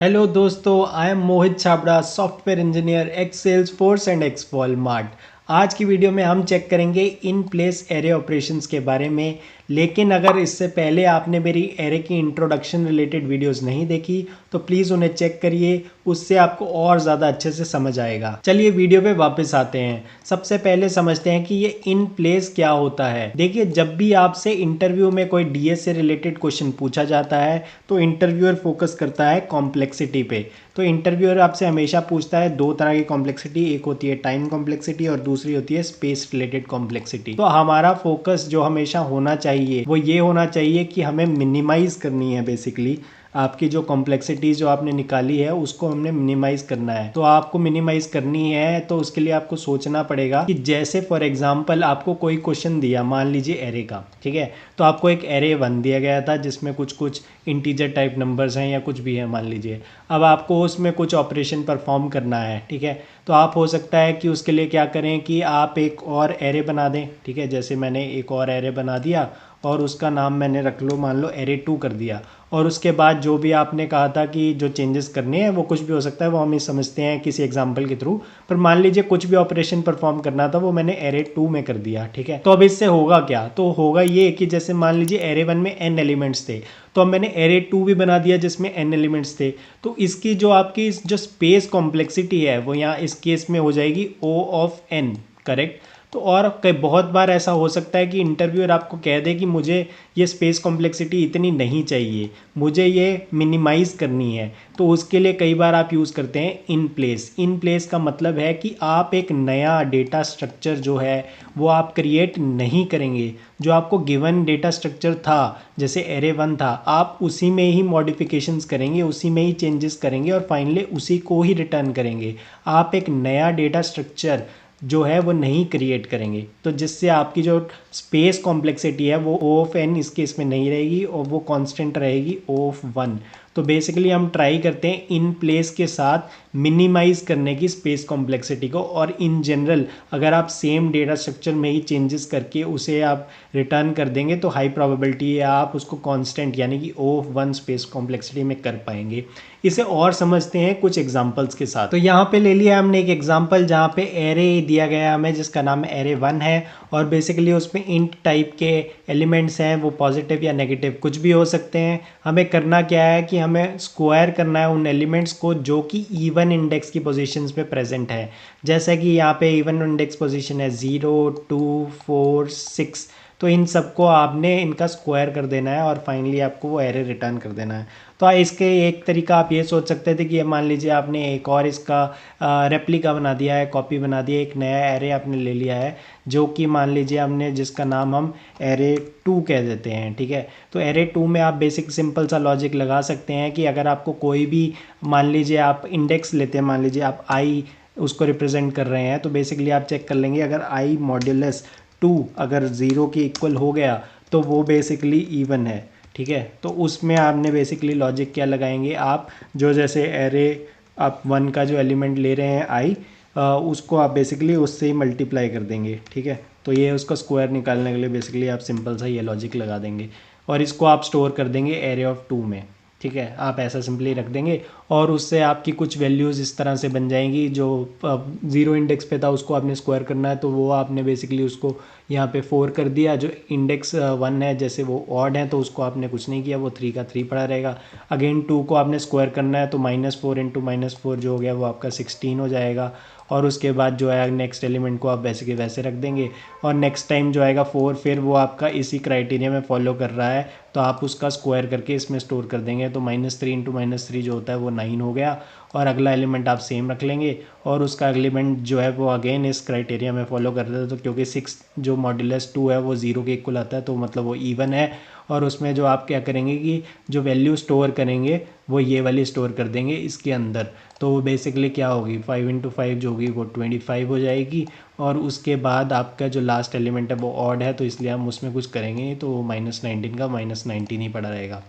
Hello दोस्तों, I am Mohit Chhabra, software engineer x Salesforce and x Walmart. आज की video में हम चेक करेंगे इन प्लेस एरे ऑपरेशंस के बारे में। लेकिन अगर इससे पहले आपने मेरी एरे की इंट्रोडक्शन रिलेटेड वीडियोस नहीं देखी तो प्लीज़ उन्हें चेक करिए, उससे आपको और ज़्यादा अच्छे से समझ आएगा। चलिए वीडियो पे वापस आते हैं। सबसे पहले समझते हैं कि ये इन प्लेस क्या होता है। देखिए, जब भी आपसे इंटरव्यू में कोई डीएस से रिलेटेड क्वेश्चन पूछा जाता है तो इंटरव्यूअर फोकस करता है कॉम्प्लेक्सिटी पे। तो इंटरव्यूअर आपसे हमेशा पूछता है दो तरह की कॉम्प्लेक्सिटी, एक होती है टाइम कॉम्प्लेक्सिटी और दूसरी होती है स्पेस रिलेटेड कॉम्प्लेक्सिटी। तो हमारा फोकस जो हमेशा होना चाहिए वो ये होना चाहिए कि हमें मिनिमाइज करनी है। बेसिकली आपकी जो कॉम्प्लेक्सिटीज जो आपने निकाली है उसको हमने मिनिमाइज करना है। तो आपको मिनिमाइज करनी है तो उसके लिए आपको सोचना पड़ेगा कि जैसे फॉर एग्जांपल आपको कोई क्वेश्चन दिया, मान लीजिए एरे का, ठीक है। तो आपको एक एरे 1 दिया गया था जिसमें कुछ कुछ इंटीजर टाइप नंबर्स हैं या कुछ भी है मान लीजिए। अब आपको उसमें कुछ ऑपरेशन परफॉर्म करना है, ठीक है। तो आप हो सकता है कि उसके लिए क्या करें कि आप एक और एरे बना दें, ठीक है। जैसे मैंने एक और एरे बना दिया और उसका नाम मैंने रख लो, मान लो एरे 2 कर दिया। और उसके बाद जो भी आपने कहा था कि जो चेंजेस करने हैं वो कुछ भी हो सकता है, वो हम समझते हैं किसी एग्जांपल के थ्रू। पर मान लीजिए कुछ भी ऑपरेशन परफॉर्म करना था वो मैंने एरे 2 में कर दिया, ठीक है। तो अब इससे होगा क्या? तो होगा ये कि जैसे मान लीजिए एरे 1 में n एलिमेंट्स थे, तो अब मैंने एरे 2 भी बना दिया जिसमें n एलिमेंट्स थे। तो इसकी जो आपकी जो स्पेस कॉम्प्लेक्सिटी है वो यहाँ इस केस में हो जाएगी O ऑफ n, करेक्ट। तो और कई बहुत बार ऐसा हो सकता है कि इंटरव्यूअर आपको कह दे कि मुझे ये स्पेस कॉम्प्लेक्सिटी इतनी नहीं चाहिए, मुझे ये मिनिमाइज़ करनी है। तो उसके लिए कई बार आप यूज़ करते हैं इन प्लेस। इन प्लेस का मतलब है कि आप एक नया डेटा स्ट्रक्चर जो है वो आप क्रिएट नहीं करेंगे। जो आपको गिवन डेटा स्ट्रक्चर था, जैसे एरे 1 था, आप उसी में ही मॉडिफिकेशंस करेंगे, उसी में ही चेंजेस करेंगे और फाइनली उसी को ही रिटर्न करेंगे। आप एक नया डेटा स्ट्रक्चर जो है वो नहीं क्रिएट करेंगे। तो जिससे आपकी जो स्पेस कॉम्प्लेक्सिटी है वो O ऑफ n इस केस में नहीं रहेगी और वो कांस्टेंट रहेगी O ऑफ 1। तो बेसिकली हम ट्राई करते हैं इन प्लेस के साथ मिनिमाइज करने की स्पेस कॉम्प्लेक्सिटी को। और इन जनरल अगर आप सेम डेटा स्ट्रक्चर में ही चेंजेस करके उसे आप रिटर्न कर देंगे तो हाई प्रोबेबिलिटी है आप उसको कांस्टेंट यानी कि O ऑफ 1 स्पेस कॉम्प्लेक्सिटी में कर पाएंगे। इसे और समझते हैं कुछ एग्जांपल्स के साथ। तो यहाँ पे ले लिया हमने एक एग्जांपल जहाँ पे एरे दिया गया हमें जिसका नाम एरे 1 है और बेसिकली उसमें इंट टाइप के एलिमेंट्स हैं, वो पॉजिटिव या नेगेटिव कुछ भी हो सकते हैं। हमें करना क्या है कि हमें स्क्वायर करना है उन एलिमेंट्स को जो कि इवन इंडेक्स की पोजीशंस पे प्रेजेंट है। जैसा कि यहाँ पे इवन इंडेक्स पोजीशन है 0, 2, 4, 6। तो इन सबको आपने इनका स्क्वायर कर देना है और फाइनली आपको वो एरे रिटर्न कर देना है। तो इसके एक तरीका आप ये सोच सकते थे कि मान लीजिए आपने एक और इसका रेप्लिका बना दिया है, कॉपी बना दिया, एक नया एरे आपने ले लिया है जो कि मान लीजिए हमने जिसका नाम हम एरे 2 कह देते हैं, ठीक है। तो एरे 2 में आप बेसिक सिंपल सा लॉजिक लगा सकते हैं कि अगर आपको कोई भी, मान लीजिए आप इंडेक्स लेते हैं, मान लीजिए आप आई उसको रिप्रेजेंट कर रहे हैं, तो बेसिकली आप चेक कर लेंगे अगर आई मॉड्यूलस 2 अगर 0 के इक्वल हो गया तो वो बेसिकली इवन है, ठीक है। तो उसमें आपने बेसिकली लॉजिक क्या लगाएंगे, आप जो जैसे एरे आप 1 का जो एलिमेंट ले रहे हैं आई, उसको आप बेसिकली उससे ही मल्टीप्लाई कर देंगे, ठीक है। तो ये उसका स्क्वायर निकालने के लिए बेसिकली आप सिंपल सा ये लॉजिक लगा देंगे और इसको आप स्टोर कर देंगे एरे ऑफ 2 में, ठीक है। आप ऐसा सिंपली रख देंगे और उससे आपकी कुछ वैल्यूज़ इस तरह से बन जाएंगी। जो 0 इंडेक्स पे था उसको आपने स्क्वायर करना है तो वो आपने बेसिकली उसको यहाँ पे 4 कर दिया। जो इंडेक्स 1 है जैसे वो ऑड है तो उसको आपने कुछ नहीं किया, वो 3 का 3 पड़ा रहेगा। अगेन 2 को आपने स्क्वायर करना है तो -4 इंटू -4 जो हो गया वो आपका 16 हो जाएगा। और उसके बाद जो है नेक्स्ट एलिमेंट को आप वैसे के वैसे रख देंगे और नेक्स्ट टाइम जो आएगा 4 फिर वो आपका इसी क्राइटेरिया में फॉलो कर रहा है तो आप उसका स्क्वायर करके इसमें स्टोर कर देंगे। तो -3 इंटू -3 जो होता है वो 9 हो गया और अगला एलिमेंट आप सेम रख लेंगे और उसका एलिमेंट जो है वो अगेन इस क्राइटेरिया में फॉलो कर रहा है। तो क्योंकि 6 जो मॉड्यूलस 2 है वो 0 के इक्वल आता है तो मतलब वो इवन है। और उसमें जो आप क्या करेंगे कि जो वैल्यू स्टोर करेंगे वो ये वाली स्टोर कर देंगे इसके अंदर। तो वो बेसिकली क्या होगी, 5 इंटू 5 जो होगी वो 25 हो जाएगी। और उसके बाद आपका जो लास्ट एलिमेंट है वो ऑड है तो इसलिए हम उसमें कुछ करेंगे नहीं, तो वो -19 का -19 ही पड़ा रहेगा।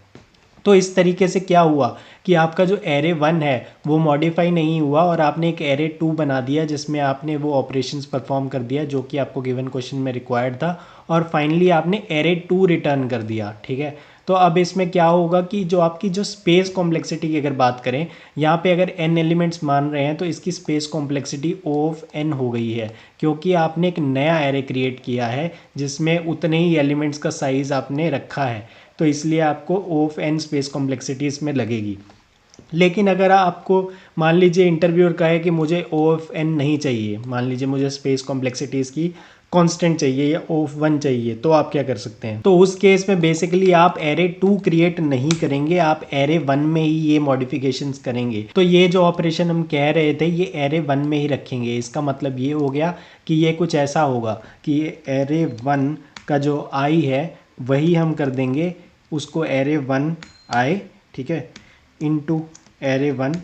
तो इस तरीके से क्या हुआ कि आपका जो एरे 1 है वो मॉडिफाई नहीं हुआ और आपने एक एरे 2 बना दिया जिसमें आपने वो ऑपरेशंस परफॉर्म कर दिया जो कि आपको गिवन क्वेश्चन में रिक्वायर्ड था और फाइनली आपने एरे 2 रिटर्न कर दिया, ठीक है। तो अब इसमें क्या होगा कि जो आपकी जो स्पेस कॉम्प्लेक्सिटी की अगर बात करें, यहाँ पे अगर n एलिमेंट्स मान रहे हैं तो इसकी space complexity O of n हो गई है, क्योंकि आपने एक नया एरे क्रिएट किया है जिसमें उतने ही एलिमेंट्स का साइज़ आपने रखा है, तो इसलिए आपको O of n space complexity इसमें लगेगी। लेकिन अगर आपको मान लीजिए इंटरव्यूअर कहे कि मुझे O ऑफ n नहीं चाहिए, मान लीजिए मुझे स्पेस कॉम्प्लेक्सिटीज़ की कांस्टेंट चाहिए या O ऑफ 1 चाहिए, तो आप क्या कर सकते हैं? तो उस केस में बेसिकली आप एरे 2 क्रिएट नहीं करेंगे, आप एरे 1 में ही ये मॉडिफिकेशंस करेंगे। तो ये जो ऑपरेशन हम कह रहे थे ये एरे 1 में ही रखेंगे। इसका मतलब ये हो गया कि ये कुछ ऐसा होगा कि ये एरे 1 का जो i है वही हम कर देंगे उसको एरे 1 i, ठीक है, इनटू एरे 1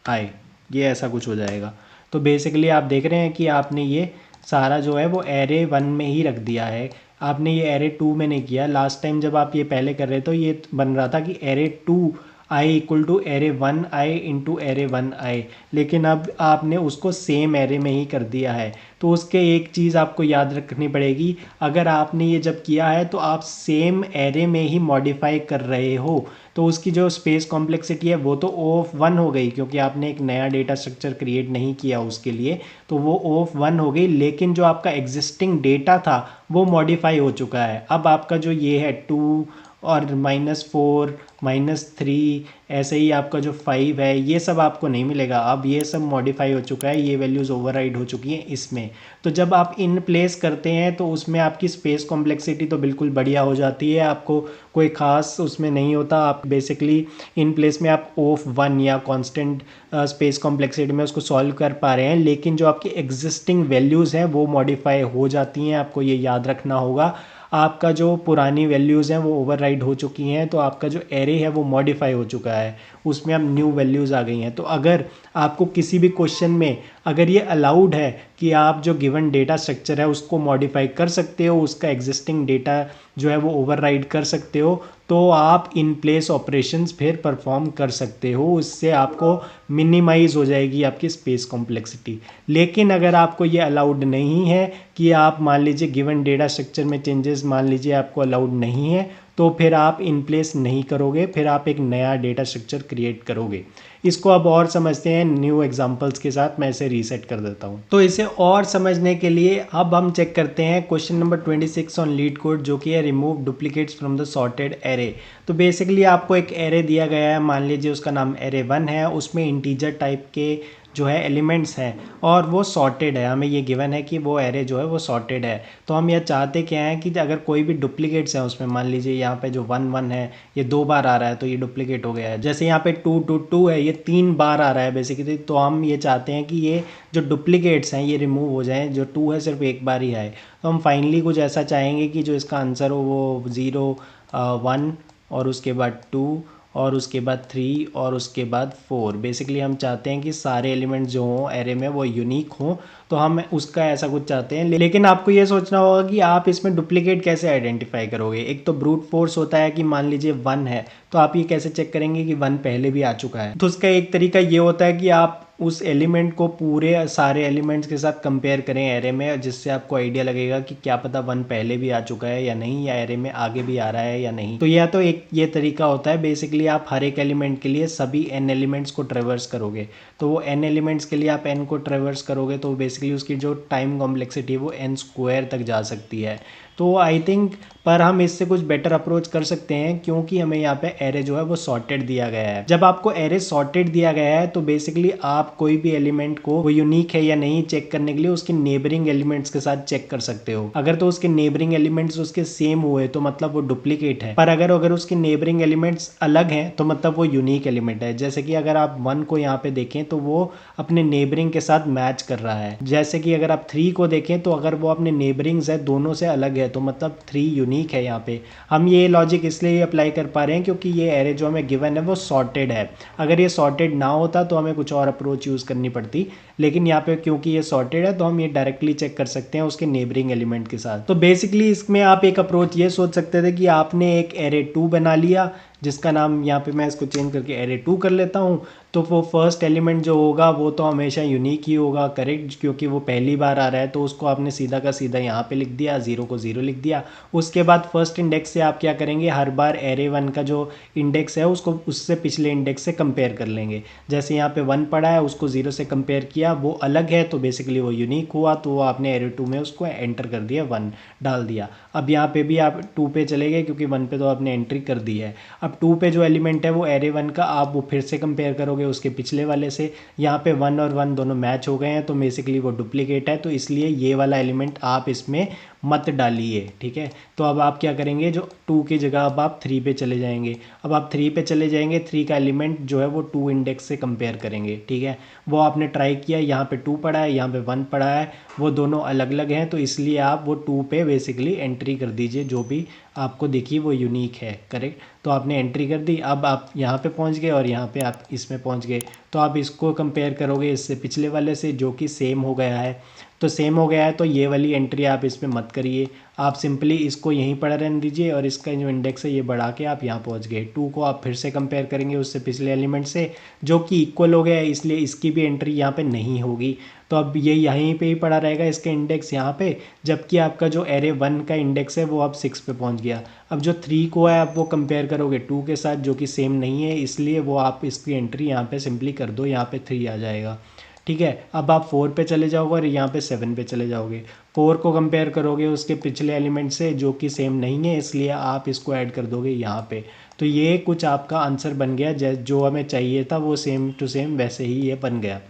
i, ये ऐसा कुछ हो जाएगा। तो बेसिकली आप देख रहे हैं कि आपने ये सारा जो है वो एरे 1 में ही रख दिया है, आपने ये एरे 2 में नहीं किया। लास्ट टाइम जब आप ये पहले कर रहे थे तो ये बन रहा था कि array 2 I equal to array 1 I into array 1 I, लेकिन अब आपने उसको सेम एरे में ही कर दिया है। तो उसके एक चीज़ आपको याद रखनी पड़ेगी, अगर आपने ये जब किया है तो आप सेम एरे में ही मॉडिफाई कर रहे हो, तो उसकी जो स्पेस कॉम्प्लेक्सिटी है वो तो O ऑफ 1 हो गई, क्योंकि आपने एक नया डेटा स्ट्रक्चर क्रिएट नहीं किया उसके लिए, तो वो O ऑफ 1 हो गई। लेकिन जो आपका एग्जिस्टिंग डेटा था वो मॉडिफाई हो चुका है। अब आपका जो ये है 2 और -4 -3 ऐसे ही आपका जो 5 है ये सब आपको नहीं मिलेगा, अब ये सब मॉडिफाई हो चुका है, ये वैल्यूज़ ओवरराइड हो चुकी हैं इसमें। तो जब आप इन प्लेस करते हैं तो उसमें आपकी स्पेस कॉम्प्लेक्सिटी तो बिल्कुल बढ़िया हो जाती है, आपको कोई ख़ास उसमें नहीं होता। आप बेसिकली इन प्लेस में आप O ऑफ 1 या कांस्टेंट स्पेस कॉम्प्लेक्सिटी में उसको सॉल्व कर पा रहे हैं, लेकिन जो आपकी एग्जिस्टिंग वैल्यूज़ हैं वो मॉडिफाई हो जाती हैं। आपको ये याद रखना होगा, आपका जो पुरानी वैल्यूज़ हैं वो ओवरराइड हो चुकी हैं, तो आपका जो एरे है वो मॉडिफाई हो चुका है, उसमें अब न्यू वैल्यूज़ आ गई हैं। तो अगर आपको किसी भी क्वेश्चन में अगर ये अलाउड है कि आप जो गिवन डेटा स्ट्रक्चर है उसको मॉडिफाई कर सकते हो, उसका एग्जिस्टिंग डेटा जो है वो ओवरराइड कर सकते हो, तो आप इन प्लेस ऑपरेशंस फिर परफॉर्म कर सकते हो, उससे आपको मिनिमाइज़ हो जाएगी आपकी स्पेस कॉम्प्लेक्सिटी। लेकिन अगर आपको ये अलाउड नहीं है कि आप मान लीजिए गिवन डेटा स्ट्रक्चर में चेंजेस मान लीजिए आपको अलाउड नहीं है, तो फिर आप इन प्लेस नहीं करोगे, फिर आप एक नया डेटा स्ट्रक्चर क्रिएट करोगे। इसको अब और समझते हैं न्यू एग्जांपल्स के साथ। मैं इसे रीसेट कर देता हूँ। तो इसे और समझने के लिए अब हम चेक करते हैं question number 26 on leet code, जो कि है remove duplicates from the sorted array. तो बेसिकली आपको एक एरे दिया गया है, मान लीजिए उसका नाम एरे 1 है, उसमें इंटीजर टाइप के जो है एलिमेंट्स हैं और वो सॉर्टेड है, हमें ये गिवन है कि वो एरे जो है वो सॉर्टेड है। तो हम यह चाहते क्या हैं कि अगर कोई भी डुप्लीकेट्स हैं उसमें, मान लीजिए यहाँ पे जो 1 1 है ये 2 बार आ रहा है तो ये डुप्लीकेट हो गया है, जैसे यहाँ पे 2 2 2 है ये 3 बार आ रहा है बेसिकली। तो हम ये चाहते हैं कि ये जो डुप्लीकेट्स हैं ये रिमूव हो जाएँ, जो 2 है सिर्फ एक बार ही आए। तो हम फाइनली कुछ ऐसा चाहेंगे कि जो इसका आंसर हो वो 0 1 और उसके बाद 2 और उसके बाद 3 और उसके बाद 4। बेसिकली हम चाहते हैं कि सारे एलिमेंट्स जो हों एरे में वो यूनिक हों, तो हम उसका ऐसा कुछ चाहते हैं। लेकिन आपको ये सोचना होगा कि आप इसमें डुप्लीकेट कैसे आइडेंटिफाई करोगे। एक तो ब्रूट फोर्स होता है कि मान लीजिए 1 है तो आप ये कैसे चेक करेंगे कि 1 पहले भी आ चुका है। तो उसका एक तरीका ये होता है कि आप उस एलिमेंट को पूरे सारे एलिमेंट्स के साथ कंपेयर करें एरे में, जिससे आपको आइडिया लगेगा कि क्या पता 1 पहले भी आ चुका है या नहीं, या एरे में आगे भी आ रहा है या नहीं। तो यह तो एक ये तरीका होता है। बेसिकली आप हर एक एलिमेंट के लिए सभी n एलिमेंट्स को ट्रेवर्स करोगे, तो वो n एलिमेंट्स के लिए आप n को ट्रेवर्स करोगे तो बेसिकली उसकी जो टाइम कॉम्प्लेक्सिटी है वो n² तक जा सकती है। तो आई थिंक पर हम इससे कुछ बेटर अप्रोच कर सकते हैं, क्योंकि हमें यहाँ पे एरे जो है वो सॉर्टेड दिया गया है। जब आपको एरे सॉर्टेड दिया गया है तो बेसिकली आप कोई भी एलिमेंट को वो यूनिक है या नहीं चेक करने के लिए उसके नेबरिंग एलिमेंट्स के साथ चेक कर सकते हो। अगर तो उसके नेबरिंग एलिमेंट्स उसके सेम हुए तो मतलब वो डुप्लीकेट है, पर अगर उसके नेबरिंग एलिमेंट्स अलग हैं तो मतलब वो यूनिक एलिमेंट है। जैसे कि अगर आप 1 को यहाँ पे देखें तो वो अपने नेबरिंग के साथ मैच कर रहा है। जैसे कि अगर आप 3 को देखें तो अगर वो अपने नेबरिंग्स है दोनों से अलग है तो मतलब 3 यूनिक है। यहाँ पे हम ये लॉजिक इसलिए अप्लाई कर पा रहे हैं क्योंकि ये एरे जो हमें गिवन है वो सॉर्टेड है। अगर ये सॉर्टेड ना होता तो हमें कुछ और अप्रोच यूज़ करनी पड़ती, लेकिन यहाँ पे क्योंकि ये सॉर्टेड है तो हम ये डायरेक्टली चेक कर सकते हैं उसके नेबरिंग एलिमेंट के साथ। तो बेसिकली इसमें आप एक अप्रोच ये सोच सकते थे कि आपने एक एरे 2 बना लिया जिसका नाम यहाँ पे मैं इसको चेंज करके एरे 2 कर लेता हूँ, तो वो फर्स्ट एलिमेंट जो होगा वो तो हमेशा यूनिक ही होगा, करेक्ट, क्योंकि वो पहली बार आ रहा है। तो उसको आपने सीधा का सीधा यहाँ पे लिख दिया, 0 को 0 लिख दिया। उसके बाद फर्स्ट इंडेक्स से आप क्या करेंगे, हर बार एरे 1 का जो इंडेक्स है उसको उससे पिछले इंडेक्स से कंपेयर कर लेंगे। जैसे यहाँ पे 1 पड़ा है, उसको 0 से कंपेयर किया, वो अलग है तो बेसिकली वो यूनिक हुआ, तो वो आपने एरे 2 में उसको एंटर कर दिया, 1 डाल दिया। अब यहाँ पे भी आप 2 पे चले गए क्योंकि 1 पे तो आपने एंट्री कर दी है। अब 2 पे जो एलिमेंट है वो एरे 1 का, आप वो फिर से कंपेयर करोगे उसके पिछले वाले से। यहाँ पे 1 और 1 दोनों मैच हो गए हैं तो बेसिकली वो डुप्लीकेट है, तो इसलिए ये वाला एलिमेंट आप इसमें मत डालिए, ठीक है। तो अब आप क्या करेंगे, जो 2 की जगह अब आप 3 पे चले जाएंगे। अब आप 3 पे चले जाएंगे, 3 का एलिमेंट जो है वो 2 इंडेक्स से कंपेयर करेंगे, ठीक है। वो आपने ट्राई किया, यहाँ पे 2 पड़ा है, यहाँ पे 1 पड़ा है, वो दोनों अलग अलग हैं, तो इसलिए आप वो 2 पे बेसिकली एंट्री कर दीजिए, जो भी आपको दिखी वो यूनिक है, करेक्ट। तो आपने एंट्री कर दी। अब आप यहाँ पे पहुँच गए और यहाँ पे आप इसमें पहुँच गए, तो आप इसको कंपेयर करोगे इससे पिछले वाले से, जो कि सेम हो गया है। तो सेम हो गया है तो ये वाली एंट्री आप इसमें मत करिए, आप सिंपली इसको यहीं पड़ा रहने दीजिए और इसका जो इंडेक्स है ये बढ़ा के आप यहाँ पहुँच गए। 2 को आप फिर से कंपेयर करेंगे उससे पिछले एलिमेंट से, जो कि इक्वल हो गया है, इसलिए इसकी भी एंट्री यहाँ पे नहीं होगी। तो अब ये यहीं पे ही पड़ा रहेगा, इसका इंडेक्स यहाँ पे, जबकि आपका जो एरे 1 का इंडेक्स है वो अब 6 पे पहुँच गया। अब जो 3 को है आप वो कंपेयर करोगे 2 के साथ, जो कि सेम नहीं है, इसलिए वो आप इसकी एंट्री यहाँ पे सिंपली कर दो, यहाँ पे 3 आ जाएगा, ठीक है। अब आप 4 पे चले जाओगे और यहाँ पे 7 पे चले जाओगे। 4 को कंपेयर करोगे उसके पिछले एलिमेंट से, जो कि सेम नहीं है, इसलिए आप इसको ऐड कर दोगे यहाँ पे। तो ये कुछ आपका आंसर बन गया, जो हमें चाहिए था वो सेम टू सेम वैसे ही ये बन गया।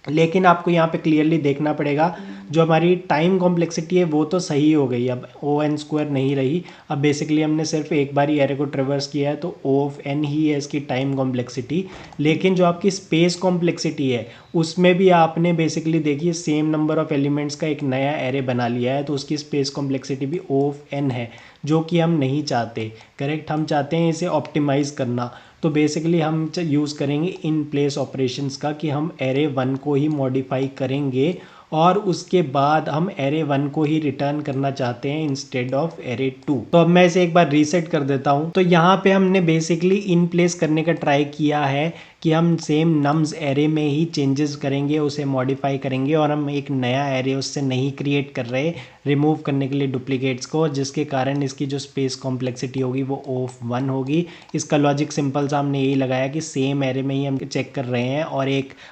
लेकिन आपको यहाँ पे क्लियरली देखना पड़ेगा, जो हमारी टाइम कॉम्प्लेक्सिटी है वो तो सही हो गई, अब ओ एन स्क्वायर नहीं रही। अब बेसिकली हमने सिर्फ एक बार ही एरे को ट्रेवर्स किया है, तो ओ ऑफ एन ही है इसकी टाइम कॉम्प्लेक्सिटी। लेकिन जो आपकी स्पेस कॉम्प्लेक्सिटी है उसमें भी आपने बेसिकली देखिए सेम नंबर ऑफ एलिमेंट्स का एक नया एरे बना लिया है, तो उसकी स्पेस कॉम्प्लेक्सिटी भी ओ ऑफ एन है, जो कि हम नहीं चाहते, करेक्ट। हम चाहते हैं इसे ऑप्टिमाइज़ करना। तो बेसिकली हम यूज़ करेंगे इन प्लेस ऑपरेशंस का, कि हम एरे 1 को ही मॉडिफाई करेंगे और उसके बाद हम एरे 1 को ही रिटर्न करना चाहते हैं इंस्टेड ऑफ एरे 2। तो अब मैं इसे एक बार रीसेट कर देता हूँ। तो यहाँ पे हमने बेसिकली इन प्लेस करने का ट्राई किया है कि हम सेम नम्स एरे में ही चेंजेस करेंगे, उसे मॉडिफाई करेंगे, और हम एक नया एरे उससे नहीं क्रिएट कर रहे, रिमूव करने के लिए डुप्लीकेट्स को, जिसके कारण इसकी जो स्पेस कॉम्प्लेक्सिटी होगी वो ऑफ 1 होगी। इसका लॉजिक सिंपल सा हमने यही लगाया कि सेम एरे में ही हम चेक कर रहे हैं, और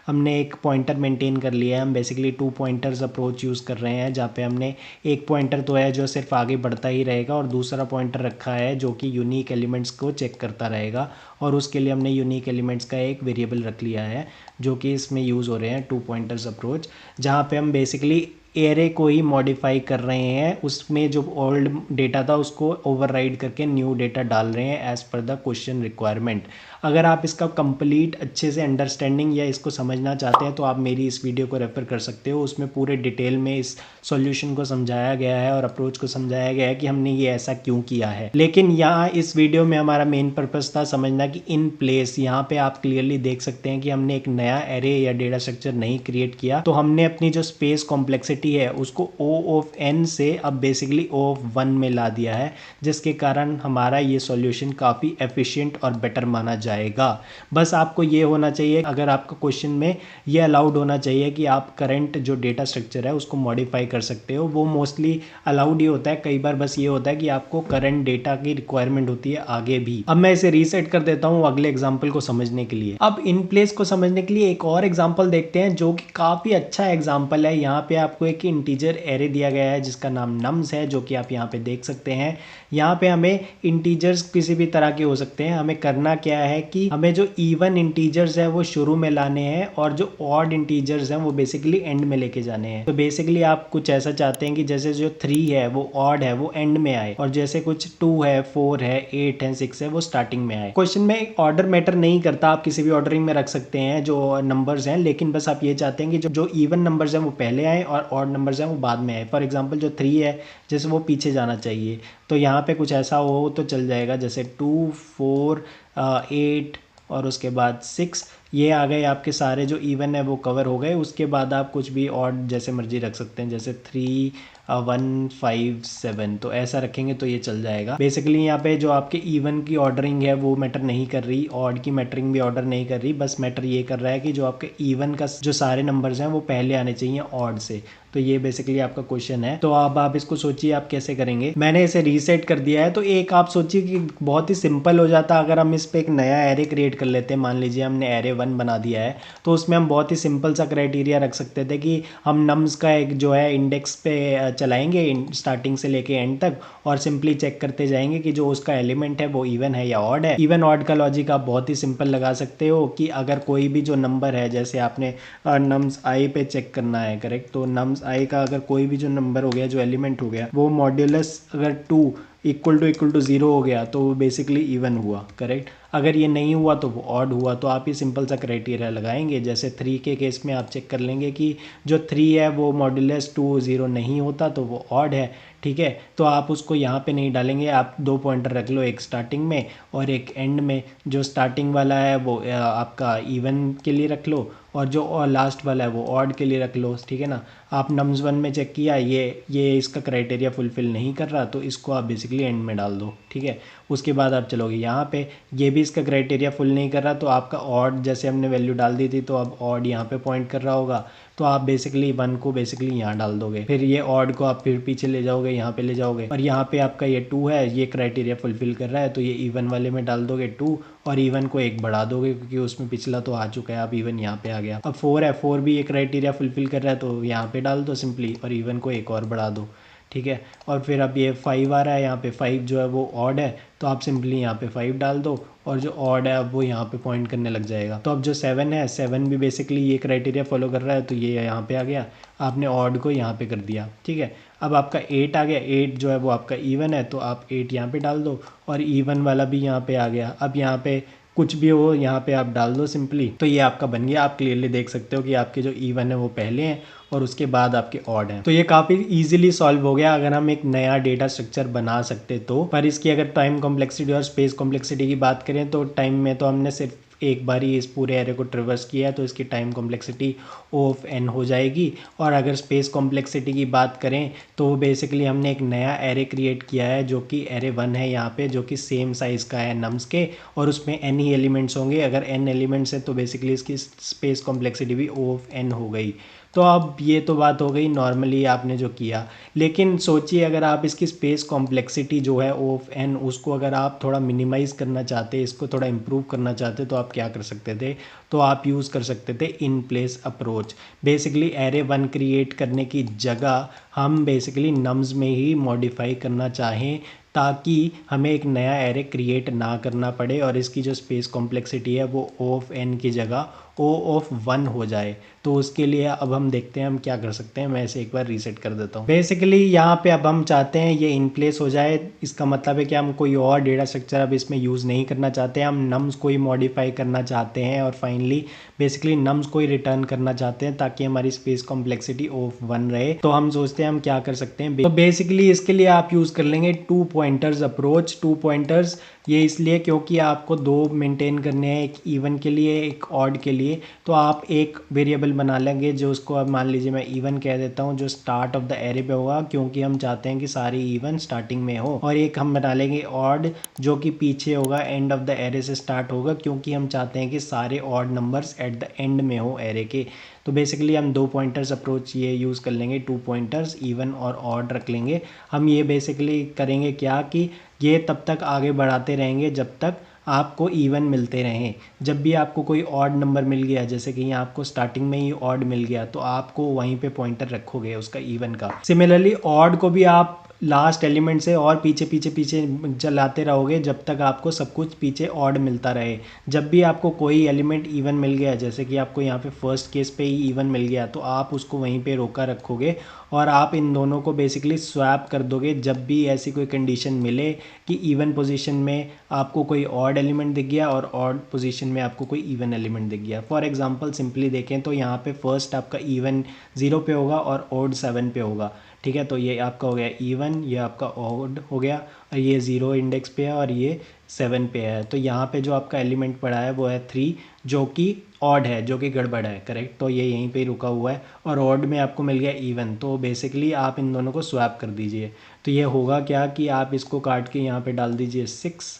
हमने एक पॉइंटर मेंटेन कर लिया है। हम बेसिकली 2 पॉइंटर्स अप्रोच यूज़ कर रहे हैं, जहाँ पे हमने एक पॉइंटर तो है जो सिर्फ आगे बढ़ता ही रहेगा, और दूसरा पॉइंटर रखा है जो कि यूनिक एलिमेंट्स को चेक करता रहेगा, और उसके लिए हमने यूनिक एलिमेंट्स का एक वेरिएबल रख लिया है, जो कि इसमें यूज़ हो रहे हैं 2 पॉइंटर्स अप्रोच, जहाँ पे हम बेसिकली एरे को ही मॉडिफाई कर रहे हैं, उसमें जो ओल्ड डेटा था उसको ओवरराइड करके न्यू डेटा डाल रहे हैं as per the question requirement. अगर आप इसका कंप्लीट अच्छे से अंडरस्टैंडिंग या इसको समझना चाहते हैं तो आप मेरी इस वीडियो को रेफर कर सकते हो, उसमें पूरे डिटेल में इस सॉल्यूशन को समझाया गया है और अप्रोच को समझाया गया है कि हमने ये ऐसा क्यों किया है। लेकिन यहाँ इस वीडियो में हमारा मेन पर्पस था समझना कि इन प्लेस, यहाँ पे आप क्लियरली देख सकते हैं कि हमने एक नया एरे या डेटा स्ट्रक्चर नहीं क्रिएट किया, तो हमने अपनी जो स्पेस कॉम्प्लेक्सिटी है उसको ओ ऑफ एन से अब बेसिकली ओ ऑफ 1 में ला दिया है, जिसके कारण हमारा ये सॉल्यूशन काफ़ी एफिशिएंट और बेटर माना जाएगा। बस आपको ये होना चाहिए, अगर आपका क्वेश्चन में ये अलाउड होना चाहिए कि आप करंट जो डेटा स्ट्रक्चर है उसको मॉडिफाई कर सकते हो, वो मोस्टली अलाउड ही होता है। कई बार बस ये होता है कि आपको करंट डेटा की रिक्वायरमेंट होती है आगे भी। अब मैं इसे रीसेट कर देता हूँ अगले एग्जाम्पल को समझने के लिए। अब इन प्लेस को समझने के लिए एक और एग्जाम्पल देखते हैं, जो कि काफ़ी अच्छा एग्जाम्पल है। यहाँ पे आपको एक इंटीजर एरे दिया गया है जिसका नाम नम्स है, जो कि आप यहाँ पे देख सकते हैं। यहाँ पे हमें इंटीजर्स किसी भी तरह के हो सकते हैं। हमें करना क्या है कि हमें जो इवन इंटीजर्स है वो शुरू में लाने हैं, और जो ऑड इंटीजर्स हैं वो बेसिकली एंड में लेके जाने हैं। तो बेसिकली आप कुछ ऐसा चाहते हैं कि जैसे जो 3 है वो ऑड है वो एंड में आए, और जैसे कुछ 2 है, 4 है, 8 है, 6 है वो स्टार्टिंग में आए। क्वेश्चन में ऑर्डर मैटर नहीं करता, आप किसी भी ऑर्डरिंग में रख सकते हैं जो नंबर्स हैं, लेकिन बस आप ये चाहते हैं कि जो इवन नंबर्स हैं वो पहले आए और ऑड नंबर्स हैं वो बाद में आए। फॉर एग्जाम्पल जो 3 है जैसे वो पीछे जाना चाहिए, तो यहाँ पे कुछ ऐसा हो तो चल जाएगा, जैसे 2, 4, 8 और उसके बाद 6, ये आ गए आपके सारे जो इवन है वो कवर हो गए। उसके बाद आप कुछ भी ऑड जैसे मर्जी रख सकते हैं, जैसे 3 157, तो ऐसा रखेंगे तो ये चल जाएगा। बेसिकली यहाँ पे जो आपके इवन की ऑर्डरिंग है वो मैटर नहीं कर रही, ऑड की मैटरिंग भी ऑर्डर नहीं कर रही, बस मैटर ये कर रहा है कि जो आपके इवन का जो सारे नंबर्स हैं वो पहले आने चाहिए ऑड से। तो ये बेसिकली आपका क्वेश्चन है। तो अब आप इसको सोचिए आप कैसे करेंगे। मैंने इसे रीसेट कर दिया है। तो एक आप सोचिए कि बहुत ही सिंपल हो जाता अगर हम इस पे एक नया एरे क्रिएट कर लेते हैं। मान लीजिए हमने एरे 1 बना दिया है, तो उसमें हम बहुत ही सिंपल सा क्राइटेरिया रख सकते थे कि हम नम्स का एक जो है इंडेक्स पे चलाएंगे स्टार्टिंग से लेके एंड तक, और सिंपली चेक करते जाएंगे कि जो उसका एलिमेंट है वो इवन है या ऑड है। इवन ऑड का लॉजिक आप बहुत ही सिंपल लगा सकते हो कि अगर कोई भी जो नंबर है, जैसे आपने नम्स आई पे चेक करना है, करेक्ट, तो नम्स आई का अगर कोई भी जो नंबर हो गया, जो एलिमेंट हो गया, वो मॉड्यूलस अगर 2 इक्वल टू 0 हो गया तो वो बेसिकली इवन हुआ, करेक्ट। अगर ये नहीं हुआ तो वो ऑड हुआ। तो आप ये सिंपल सा क्राइटेरिया लगाएंगे। जैसे 3 के केस में आप चेक कर लेंगे कि जो 3 है वो मॉड्यूलस 2 0 नहीं होता तो वो ऑड है, ठीक है। तो आप उसको यहाँ पे नहीं डालेंगे, आप 2 पॉइंटर रख लो, एक स्टार्टिंग में और एक एंड में। जो स्टार्टिंग वाला है वो आपका इवन के लिए रख लो, और जो लास्ट वाला है वो ऑड के लिए रख लो, ठीक है ना। आप नम्स 1 में चेक किया, ये इसका क्राइटेरिया फुलफिल नहीं कर रहा, तो इसको आप बेसिकली एंड में डाल दो, ठीक है। उसके बाद आप चलोगे यहाँ पे, ये भी इसका क्राइटेरिया फुल नहीं कर रहा, तो आपका ऑड जैसे हमने वैल्यू डाल दी थी तो अब ऑड यहाँ पे पॉइंट कर रहा होगा, तो आप बेसिकली 1 को बेसिकली यहाँ डाल दोगे। फिर ये ऑड को आप फिर पीछे ले जाओगे, यहाँ पे ले जाओगे, और यहाँ पे आपका ये 2 है, ये क्राइटेरिया फुलफिल कर रहा है, तो ये इवन वाले में डाल दोगे 2, और इवन को 1 बढ़ा दोगे क्योंकि उसमें पिछला तो आ चुका है, अब इवन यहाँ पे आ गया। अब 4 है, 4 भी ये क्राइटेरिया फुलफिल कर रहा है, तो यहाँ पे डाल दो सिंपली, और इवन को 1 और बढ़ा दो, ठीक है। और फिर अब ये 5 आ रहा है, यहाँ पे 5 जो है वो ऑड है, तो आप सिंपली यहाँ पे 5 डाल दो, और जो ऑड है अब वो यहाँ पे पॉइंट करने लग जाएगा। तो अब जो 7 है, 7 भी बेसिकली ये क्राइटेरिया फॉलो कर रहा है, तो ये यहाँ पे आ गया, आपने ऑड को यहाँ पे कर दिया, ठीक है। अब आपका 8 आ गया, 8 जो है वो आपका इवन है, तो आप 8 यहाँ पे डाल दो, और इवन वाला भी यहाँ पे आ गया। अब यहाँ पे कुछ भी हो यहाँ पे आप डाल दो सिंपली, तो ये आपका बन गया। आप क्लियरली देख सकते हो कि आपके जो इवन है वो पहले हैं और उसके बाद आपके ऑड हैं। तो ये काफ़ी इजीली सॉल्व हो गया अगर हम एक नया डेटा स्ट्रक्चर बना सकते तो। पर इसकी अगर टाइम कॉम्प्लेक्सिटी और स्पेस कॉम्प्लेक्सिटी की बात करें तो टाइम में तो हमने सिर्फ एक बार ही इस पूरे एरे को ट्रिवर्स किया है, तो इसकी time complexity O of n हो जाएगी। और अगर स्पेस कॉम्प्लेक्सिटी की बात करें तो बेसिकली हमने एक नया एरे क्रिएट किया है जो कि एरे 1 है यहाँ पे, जो कि सेम साइज़ का है नम्स के, और उसमें n ही एलिमेंट्स होंगे। अगर n एलिमेंट्स है तो बेसिकली इसकी स्पेस कॉम्प्लेक्सिटी भी O ऑफ n हो गई। तो अब ये तो बात हो गई नॉर्मली आपने जो किया, लेकिन सोचिए अगर आप इसकी स्पेस कॉम्प्लेक्सिटी जो है O ऑफ n, उसको अगर आप थोड़ा मिनिमाइज़ करना चाहते, इसको थोड़ा इम्प्रूव करना चाहते, तो आप क्या कर सकते थे? तो आप यूज़ कर सकते थे in place approach. Basically array 1 create करने की जगह हम बेसिकली नम्स में ही मॉडिफाई करना चाहें, ताकि हमें एक नया एरे क्रिएट ना करना पड़े, और इसकी जो स्पेस कॉम्प्लेक्सिटी है वो O ऑफ n की जगह O ऑफ 1 हो जाए। तो उसके लिए अब हम देखते हैं हम क्या कर सकते हैं। मैं इसे एक बार रीसेट कर देता हूँ। बेसिकली यहाँ पे अब हम चाहते हैं ये इन प्लेस हो जाए। इसका मतलब है कि हम कोई और डेटा स्ट्रक्चर अब इसमें यूज़ नहीं करना चाहते, हम नम्स को ही मॉडिफाई करना चाहते हैं, और फाइनली बेसिकली नम्स को ही रिटर्न करना चाहते हैं ताकि हमारी स्पेस कॉम्प्लेक्सिटी O ऑफ 1 रहे। तो हम सोचते हैं हम क्या कर सकते हैं। तो बेसिकली इसके लिए आप यूज़ कर लेंगे 2 पॉइंटर्स अप्रोच। 2 पॉइंटर्स ये इसलिए क्योंकि आपको 2 मेंटेन करने हैं, एक इवन के लिए एक ऑड के लिए। तो आप एक वेरिएबल बना लेंगे जो उसको अब मान लीजिए मैं इवन कह देता हूँ, जो स्टार्ट ऑफ द एरे पे होगा, क्योंकि हम चाहते हैं कि सारी इवन स्टार्टिंग में हो। और एक हम बना लेंगे ऑड जो कि पीछे होगा, एंड ऑफ द एरे से स्टार्ट होगा, क्योंकि हम चाहते हैं कि सारे odd numbers at the end में हो एरे के। तो बेसिकली हम 2 पॉइंटर्स अप्रोच ये यूज़ कर लेंगे, 2 पॉइंटर्स इवन और ऑड रख लेंगे। हम ये बेसिकली करेंगे क्या कि ये तब तक आगे बढ़ाते रहेंगे जब तक आपको इवन मिलते रहें। जब भी आपको कोई ऑड नंबर मिल गया, जैसे कि यहाँ आपको स्टार्टिंग में ही ऑड मिल गया, तो आपको वहीं पे पॉइंटर रखोगे उसका इवन का। सिमिलरली ऑड को भी आप लास्ट एलिमेंट से और पीछे पीछे पीछे चलाते रहोगे जब तक आपको सब कुछ पीछे ऑड मिलता रहे। जब भी आपको कोई एलिमेंट इवन मिल गया, जैसे कि आपको यहाँ पे फर्स्ट केस पे ही इवन मिल गया, तो आप उसको वहीं पे रोका रखोगे, और आप इन दोनों को बेसिकली स्वैप कर दोगे जब भी ऐसी कोई कंडीशन मिले कि इवन पोजीशन में आपको कोई ऑड एलिमेंट दिख गया और ऑड पोजीशन में आपको कोई इवन एलिमेंट दिख गया। फॉर एग्जांपल सिंपली देखें तो यहाँ पे फर्स्ट आपका इवन 0 पे होगा और ऑड 7 पे होगा, ठीक है। तो ये आपका हो गया इवन, ये आपका ऑड हो गया, और ये 0 इंडेक्स पे है और ये 7 पे है। तो यहाँ पे जो आपका एलिमेंट पड़ा है वो है 3, जो कि ऑड है जो कि गड़बड़ है, करेक्ट। तो ये यहीं पे ही रुका हुआ है और ऑड में आपको मिल गया इवन। तो बेसिकली आप इन दोनों को स्वैप कर दीजिए। तो ये होगा क्या कि आप इसको काट के यहाँ पे डाल दीजिए 6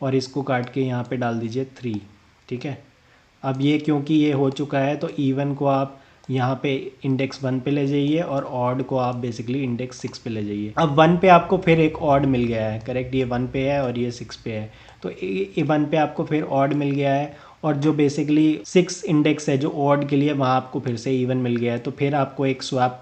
और इसको काट के यहाँ पे डाल दीजिए 3, ठीक है। अब ये क्योंकि ये हो चुका है तो इवन को आप यहाँ पे इंडेक्स 1 पे ले जाइए और ऑड को आप बेसिकली इंडेक्स 6 पे ले जाइए। अब 1 पे आपको फिर एक ऑड मिल गया है, करेक्ट। ये 1 पे है और ये 6 पे है, तो ये 1 पे आपको फिर ऑड मिल गया है और जो बेसिकली 6 इंडेक्स है जो ऑड के लिए, वहाँ आपको फिर से इवन मिल गया है। तो फिर आपको एक स्वैप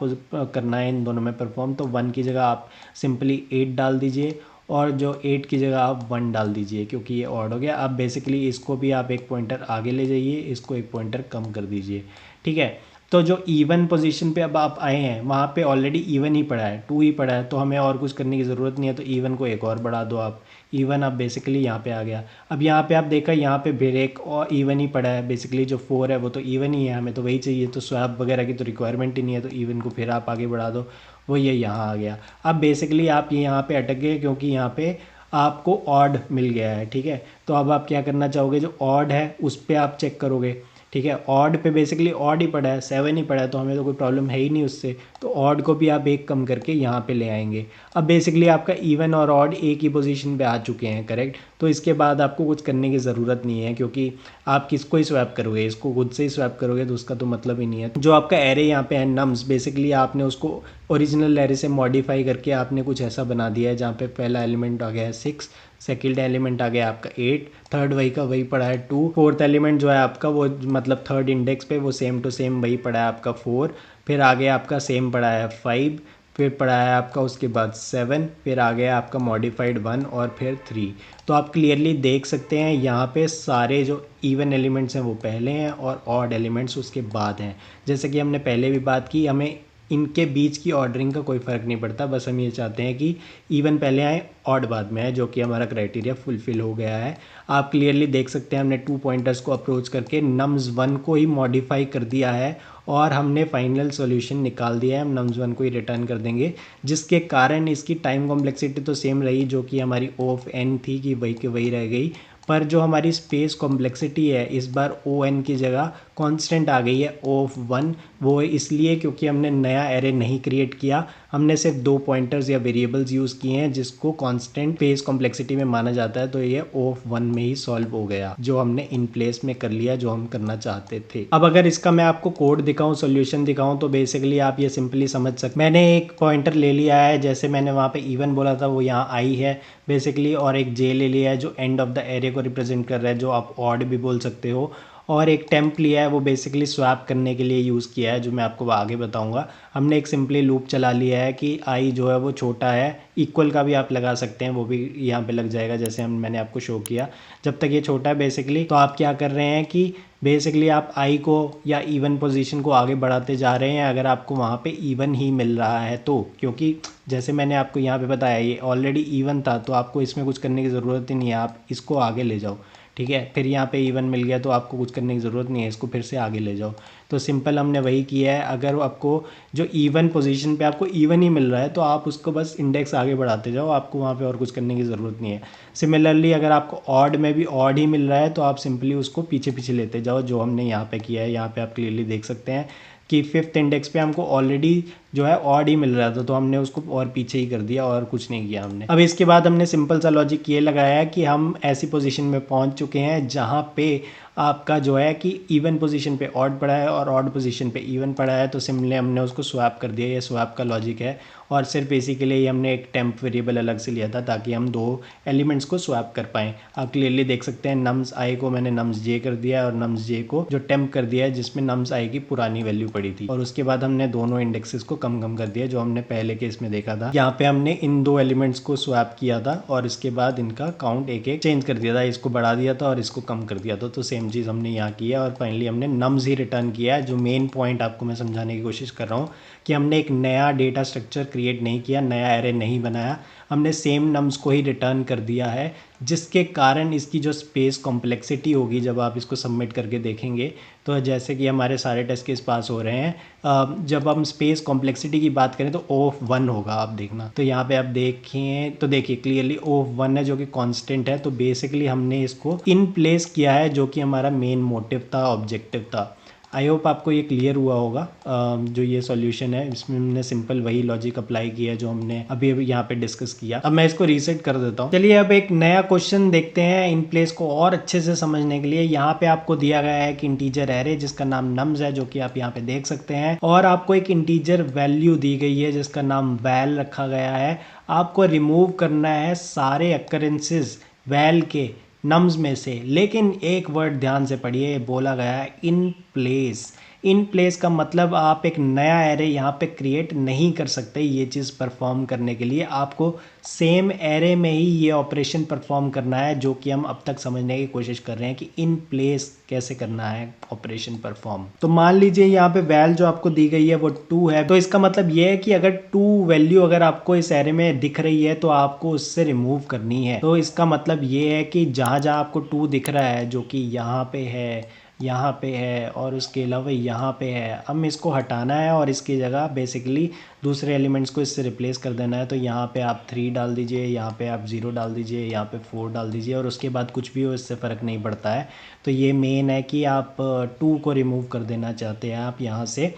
करना है इन दोनों में परफॉर्म। तो 1 की जगह आप सिंपली 8 डाल दीजिए और जो 8 की जगह आप 1 डाल दीजिए क्योंकि ये ऑड हो गया। अब बेसिकली इसको भी आप एक पॉइंटर आगे ले जाइए, इसको एक पॉइंटर कम कर दीजिए, ठीक है। तो जो इवन पोजीशन पे अब आप आए हैं वहाँ पे ऑलरेडी इवन ही पड़ा है, 2 ही पड़ा है, तो हमें और कुछ करने की ज़रूरत नहीं है। तो इवन को एक और बढ़ा दो आप, इवन अब बेसिकली यहाँ पे आ गया। अब यहाँ पे आप देखा यहाँ पे फिर एक और इवन ही पड़ा है, बेसिकली जो 4 है वो तो इवन ही है, हमें तो वही चाहिए। तो स्वैप वगैरह की तो रिक्वायरमेंट ही नहीं है, तो इवन को फिर आप आगे बढ़ा दो, वो ये यहाँ आ गया। अब बेसिकली आप ये यहाँ पे अटक गए क्योंकि यहाँ पे आपको ऑड मिल गया है, ठीक है। तो अब आप क्या करना चाहोगे, जो ऑड है उस पर आप चेक करोगे, ठीक है। ऑड पे बेसिकली ऑड ही पड़ा है, 7 ही पड़ा है, तो हमें तो कोई प्रॉब्लम है ही नहीं उससे। तो ऑड को भी आप एक कम करके यहाँ पे ले आएंगे। अब बेसिकली आपका इवन और ऑड एक ही पोजीशन पे आ चुके हैं, करेक्ट। तो इसके बाद आपको कुछ करने की ज़रूरत नहीं है क्योंकि आप किसको ही स्वैप करोगे, इसको खुद से ही स्वैप करोगे तो उसका तो मतलब ही नहीं है। जो आपका एरे यहाँ पे है नम्स, बेसिकली आपने उसको ओरिजिनल एरे से मॉडिफाई करके आपने कुछ ऐसा बना दिया है जहाँ पे पहला एलिमेंट आ गया है 6, सेकेंड एलिमेंट आ गया आपका 8, थर्ड वही का वही पड़ा है 2, फोर्थ एलिमेंट जो है आपका वो मतलब थर्ड इंडेक्स पे वो सेम टू सेम वही पड़ा है आपका 4, फिर आगे आपका सेम पड़ा है 5, फिर पड़ा है आपका उसके बाद 7, फिर आ गया आपका मॉडिफाइड 1 और फिर 3। तो आप क्लियरली देख सकते हैं यहाँ पे सारे जो इवन एलिमेंट्स हैं वो पहले हैं और ऑड एलिमेंट्स उसके बाद हैं। जैसे कि हमने पहले भी बात की, हमें इनके बीच की ऑर्डरिंग का कोई फ़र्क नहीं पड़ता, बस हम ये चाहते हैं कि इवन पहले आए ऑड बाद में है, जो कि हमारा क्राइटेरिया फुलफिल हो गया है। आप क्लियरली देख सकते हैं हमने 2 पॉइंटर्स को अप्रोच करके नम्स 1 को ही मॉडिफाई कर दिया है और हमने फाइनल सॉल्यूशन निकाल दिया है। हम नम्स 1 को ही रिटर्न कर देंगे, जिसके कारण इसकी टाइम कॉम्प्लेक्सिटी तो सेम रही जो कि हमारी O ऑफ n थी कि वही के वही रह गई, पर जो हमारी स्पेस कॉम्प्लेक्सिटी है इस बार ON की जगह कांस्टेंट आ गई है O ऑफ 1। वो इसलिए क्योंकि हमने नया एरे नहीं क्रिएट किया, हमने सिर्फ 2 पॉइंटर्स या वेरिएबल्स यूज़ किए हैं जिसको कांस्टेंट स्पेस कॉम्प्लेक्सिटी में माना जाता है। तो ये O ऑफ 1 में ही सॉल्व हो गया, जो हमने इन प्लेस में कर लिया जो हम करना चाहते थे। अब अगर इसका मैं आपको कोड दिखाऊं, सॉल्यूशन दिखाऊं, तो बेसिकली आप ये सिंपली समझ सकते। मैंने एक पॉइंटर ले लिया है, जैसे मैंने वहाँ पे इवन बोला था वो यहाँ आई है बेसिकली, और एक जे ले लिया है जो एंड ऑफ द एरे को रिप्रेजेंट कर रहा है, जो आप ऑड भी बोल सकते हो, और एक टेम्प लिया है वो बेसिकली स्वैप करने के लिए यूज़ किया है, जो मैं आपको आगे बताऊंगा। हमने एक सिंपली लूप चला लिया है कि आई जो है वो छोटा है, इक्वल का भी आप लगा सकते हैं, वो भी यहाँ पे लग जाएगा जैसे मैंने आपको शो किया। जब तक ये छोटा है बेसिकली, तो आप क्या कर रहे हैं कि बेसिकली आप आई को या इवन पोजीशन को आगे बढ़ाते जा रहे हैं अगर आपको वहाँ पे इवन ही मिल रहा है तो, क्योंकि जैसे मैंने आपको यहाँ पे बताया ये ऑलरेडी इवन था, तो आपको इसमें कुछ करने की ज़रूरत ही नहीं है, आप इसको आगे ले जाओ, ठीक है। फिर यहाँ पे इवन मिल गया तो आपको कुछ करने की ज़रूरत नहीं है, इसको फिर से आगे ले जाओ। तो सिंपल हमने वही किया है। अगर आपको जो इवन पोजीशन पे आपको इवन ही मिल रहा है तो आप उसको बस इंडेक्स आगे बढ़ाते जाओ, आपको वहाँ पे और कुछ करने की ज़रूरत नहीं है। सिमिलरली अगर आपको ऑड में भी ऑड ही मिल रहा है तो आप सिंपली उसको पीछे पीछे लेते जाओ, जो हमने यहाँ पे किया है। यहाँ पे आप क्लियरली देख सकते हैं कि 5th इंडेक्स पे हमको ऑलरेडी जो है ऑड ही मिल रहा था, तो हमने उसको और पीछे ही कर दिया और कुछ नहीं किया हमने। अब इसके बाद हमने सिंपल सा लॉजिक ये लगाया है कि हम ऐसी पोजीशन में पहुंच चुके हैं जहां पे आपका जो है कि इवन पोजीशन पे ऑड पड़ा है और ऑड पोजीशन पे इवन पड़ा है, तो सिंपली हमने उसको स्वैप कर दिया। ये स्वैप का लॉजिक है और सिर्फ बेसिकली ही हमने एक टेम्प वेरिएबल अलग से लिया था ताकि हम 2 एलिमेंट्स को स्वैप कर पाएँ। आप क्लियरली देख सकते हैं नम्स आई को मैंने नम्स जे कर दिया और नम्स जे को जो टेम्प कर दिया है जिसमें नम्स आई की पुरानी वैल्यू पड़ी थी, और उसके बाद हमने दोनों इंडेक्सेस को कम कर दिया जो हमने पहले केस में देखा था। यहाँ पे हमने इन 2 एलिमेंट्स को स्वैप किया था और इसके बाद इनका काउंट एक एक चेंज कर दिया था, इसको बढ़ा दिया था और इसको कम कर दिया था। तो सेम चीज़ हमने यहाँ की है और फाइनली हमने नम्स ही रिटर्न किया है। जो मेन पॉइंट आपको मैं समझाने की कोशिश कर रहा हूँ कि हमने एक नया डेटा स्ट्रक्चर क्रिएट नहीं किया, नया एरे नहीं बनाया, हमने सेम नम्स को ही रिटर्न कर दिया है जिसके कारण इसकी जो स्पेस कॉम्प्लेक्सिटी होगी जब आप इसको सबमिट करके देखेंगे, तो जैसे कि हमारे सारे टेस्ट केस पास हो रहे हैं, जब हम स्पेस कॉम्प्लेक्सिटी की बात करें तो O(1) होगा, आप देखना। तो यहाँ पे आप देखें तो देखिए क्लियरली O(1) है जो कि कांस्टेंट है। तो बेसिकली हमने इसको इन प्लेस किया है जो कि हमारा मेन मोटिव था, ऑब्जेक्टिव था। आई होप आपको ये क्लियर हुआ होगा। जो ये सॉल्यूशन है इसमें हमने सिंपल वही लॉजिक अप्लाई किया है जो हमने अभी यहाँ पे डिस्कस किया। अब मैं इसको रीसेट कर देता हूँ। चलिए अब एक नया क्वेश्चन देखते हैं इन प्लेस को और अच्छे से समझने के लिए। यहाँ पे आपको दिया गया है कि इंटीजर एरे जिसका नाम नम्स है, जो कि आप यहाँ पे देख सकते हैं, और आपको एक इंटीजर वैल्यू दी गई है जिसका नाम वैल रखा गया है। आपको रिमूव करना है सारे अकरेंसेस वैल के नम्स में से, लेकिन एक वर्ड ध्यान से पढ़िए, बोला गया है इन प्लेस। इन प्लेस का मतलब आप एक नया एरे यहाँ पे क्रिएट नहीं कर सकते। ये चीज़ परफॉर्म करने के लिए आपको सेम एरे में ही ये ऑपरेशन परफॉर्म करना है, जो कि हम अब तक समझने की कोशिश कर रहे हैं कि इन प्लेस कैसे करना है ऑपरेशन परफॉर्म। तो मान लीजिए यहाँ पे वैल जो आपको दी गई है वो 2 है, तो इसका मतलब ये है कि अगर 2 वैल्यू अगर आपको इस एरे में दिख रही है तो आपको उससे रिमूव करनी है। तो इसका मतलब ये है कि जहाँ जहाँ आपको 2 दिख रहा है, जो कि यहाँ पे है, यहाँ पे है और उसके अलावा यहाँ पे है, अब इसको हटाना है और इसकी जगह बेसिकली दूसरे एलिमेंट्स को इससे रिप्लेस कर देना है। तो यहाँ पे आप 3 डाल दीजिए, यहाँ पे आप 0 डाल दीजिए, यहाँ पे 4 डाल दीजिए, और उसके बाद कुछ भी हो इससे फ़र्क नहीं पड़ता है। तो ये मेन है कि आप 2 को रिमूव कर देना चाहते हैं, आप यहाँ से